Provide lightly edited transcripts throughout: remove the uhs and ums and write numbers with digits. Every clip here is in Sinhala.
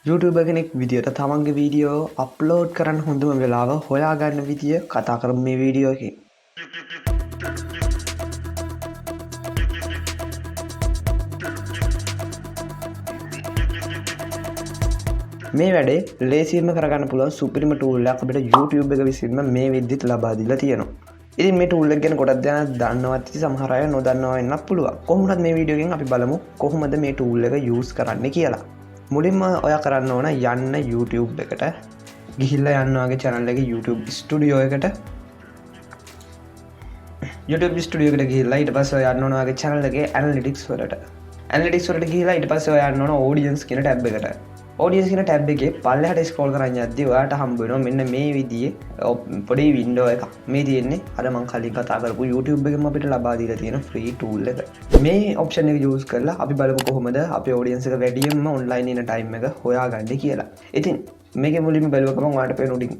YouTube කෙනෙක් විදියට තමන්ගේ වීඩියෝ අප්ලෝඩ් කරන්න හොඳම වෙලාව හොයාගන්න විදිය කතා කරමු මේ වීඩියෝ එකේ. මේ වැඩේ ලේසියෙන්ම කරගන්න පුළුවන් සුපිරිම ටූල් එකක් අපිට YouTube එක විසින්ම මේ විදිහට ලබා දීලා තියෙනවා. ඉතින් මේ ටූල් එක ගැන ගොඩක් දෙනා දන්නවත් ඉතින් සමහර අය නොදන්නවා වෙන්නත් පුළුවන්. කොහොමද මේ වීඩියෝ එකෙන් අපි බලමු කොහොමද මේ ටූල් එක යූස් කරන්න කියලා. මුලින්ම ඔයා කරන්න ඕන යන්න YouTube එකට ගිහිල්ලා යන්න ඔයාගේ channel එකේ YouTube studio එකට YouTube studio එකට ගිහිල්ලා ඊට පස්සේ ඔයා යන්න ඕන ඔයාගේ channel එකේ analytics වලට ගිහිල්ලා ඊට පස්සේ ඔයා යන්න ඕන audience කියන tab එකට audience කියන tab එකේ පල්ලෙහාට scroll කරන් යද්දී ඔයාට හම්බ වෙනවා මෙන්න මේ විදිහේ පොඩි window එකක් මේ තියෙන්නේ අර මම කලින් කතා කරපු YouTube එකෙන් අපිට ලබා දීලා තියෙන free tool එක මේ option එක use කරලා අපි බලමු කොහොමද අපේ audience එක වැඩියෙන්ම online ඉන්න time එක හොයාගන්නේ කියලා. ඉතින් මේකේ මුලින්ම බැලුව ගමන් ඔයාලට පේන උඩින්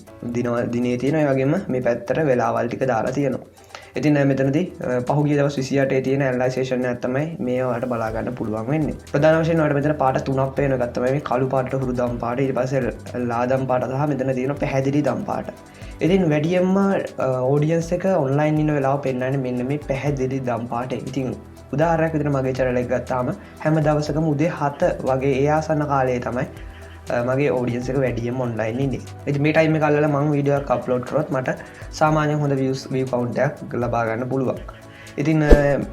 දිනේ තියෙන ඒ වගේම මේ පැත්තට වෙලාවල් ටික දාලා තියෙනවා. ඉතින් මෙතනදී පහුගිය දවස් 28 තියෙන ඇනලයිසේෂන් එකක් තමයි මේ ඔයාලට බලා ගන්න පුළුවන් වෙන්නේ. ප්‍රධාන වශයෙන් ඔයාලට මෙතන පාට තුනක් පේන එකක් තමයි මේ කළු පාට හුරු දම් පාට ඊට පස්සේ ලාදම් පාට සහ මෙතන තියෙන පැහැදිලි දම් පාට. ඉතින් වැඩියෙන්ම ඔඩියන්ස් එක ඔන්ලයින් ඉන්න වෙලාව පෙන්වන්නේ මෙන්න මේ පැහැදිලි දම් පාටේ. ඉතින් උදාහරණයක් විදිහට මගේ channel එක ගත්තාම හැම දවසකම උදේ 7 වගේ ඒ ආසන්න කාලයේ තමයි මගේ audience එක වැඩියෙන්ම online ඉන්නේ. ඉතින් මේ time එක අල්ලලා මම වීඩියෝ එකක් අප්ලෝඩ් කරොත් මට සාමාන්‍යයෙන් හොඳ view count එකක් ලබා ගන්න පුළුවන්. ඉතින්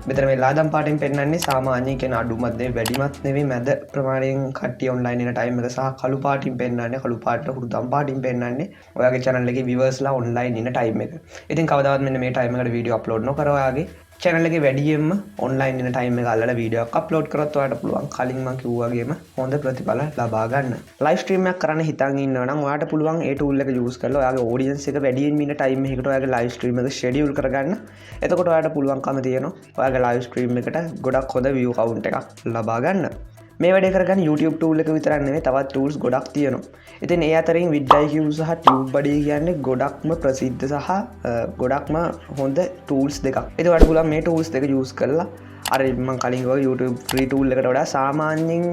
මෙතන මේ ලාදම් පාටෙන් පෙන්නන්නේ සාමාන්‍ය කියන අඩුමත් නෙවෙයි වැඩිමත් නෙවෙයි මැද ප්‍රමාණයෙන් කට්ටිය online ඉන්න time එක සහ කළු පාටින් පෙන්නන්නේ කළු පාට හුරු දම් පාටින් පෙන්නන්නේ ඔයාගේ channel එකේ viewers ලා online ඉන්න time එක. ඉතින් කවදාවත් මෙන්න මේ time එකට වීඩියෝ අප්ලෝඩ් නොකර ඔයාගේ channel එකේ වැඩියෙන්ම online ඉන්න time එක අල්ලලා වීඩියෝ එකක් අප්ලෝඩ් කරොත් ඔයාලට පුළුවන් කලින් මම කිව්වා වගේම හොඳ ප්‍රතිඵල ලබා ගන්න. live stream එකක් කරන්න හිතන් ඉන්නවා නම් ඔයාලට පුළුවන් ඒ tool එක use කරලා ඔයාගේ audience එක වැඩියෙන් ඉන්න time එකකට ඔයාගේ live stream එක schedule කරගන්න. එතකොට ඔයාලට පුළුවන්කම තියෙනවා ඔයාගේ live stream එකට ගොඩක් හොඳ view count එකක් ලබා ගන්න. මේ වැඩේ කරගන්න YouTube tool එක විතරක් නෙවෙයි තවත් tools ගොඩක් තියෙනවා. ඉතින් ඒ අතරින් vidIQ සහ TubeBuddy කියන්නේ ගොඩක්ම ප්‍රසිද්ධ සහ ගොඩක්ම හොඳ tools දෙකක්. ඒක ඔයාලට පුළුවන් මේ tools දෙක use කරලා අර මම කලින් කිව්වා YouTube free tool එකට වඩා සාමාන්‍යයෙන්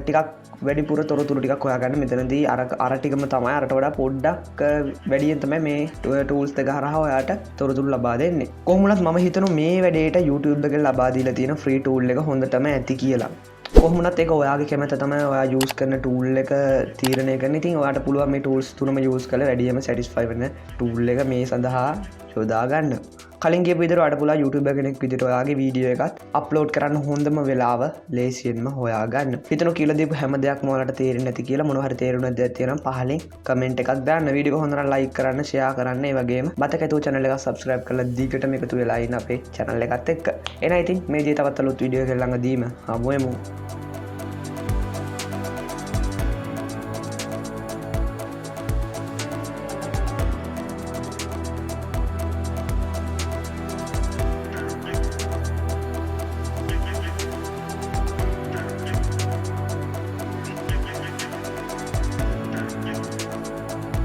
ටිකක් වැඩිපුර තොරතුරු ටිකක් හොයාගන්න මෙතනදී අර ටිකම තමයි අරට වඩා පොඩ්ඩක් වැඩියෙන් තමයි මේ tools දෙක හරහා ඔයාට තොරතුරු ලබා දෙන්නේ. කොහොම වුණත් මම හිතනවා මේ වැඩේට YouTube එකෙන් ලබා දීලා තියෙන free tool එක හොඳටම ඇති කියලා. කොහොමනත් ඒක ඔයාගේ කැමැත්ත තමයි ඔයා යූස් කරන ටූල් එක තීරණය කරන්න. ඉතින් ඔයාට පුළුවන් මේ ටූල්ස් තුනම යූස් කරලා වැඩියම සැටිස්ෆයි වෙන ටූල් එක මේ සඳහා යොදා ගන්න. කලින් කියපු විදිහට ඔයාට පුළුවන් YouTube කෙනෙක් විදිහට ඔයාගේ වීඩියෝ එකත් අප්ලෝඩ් කරන්න හොඳම වෙලාව ලේසියෙන්ම හොයා ගන්න. හිතනවා කියලා දීපු හැම දෙයක්ම ඔයාලට තේරෙන්නේ නැති කියලා මොනවා හරි තේරුණාද තියෙනවා පහලින් කමෙන්ට් එකක් දාන්න. වීඩියෝ එක හොඳට ලයික් කරන්න, ෂෙයා කරන්න. ඒ වගේම මතක ඇතුව channel එක subscribe කරලා දිගටම එකතු වෙලා ඉන්න අපේ channel එකත් එක්ක. එහෙනම් ඉතින් මේ දේ තවත් අලුත් වීඩියෝ එකක් ළඟදීම හමු වෙමු.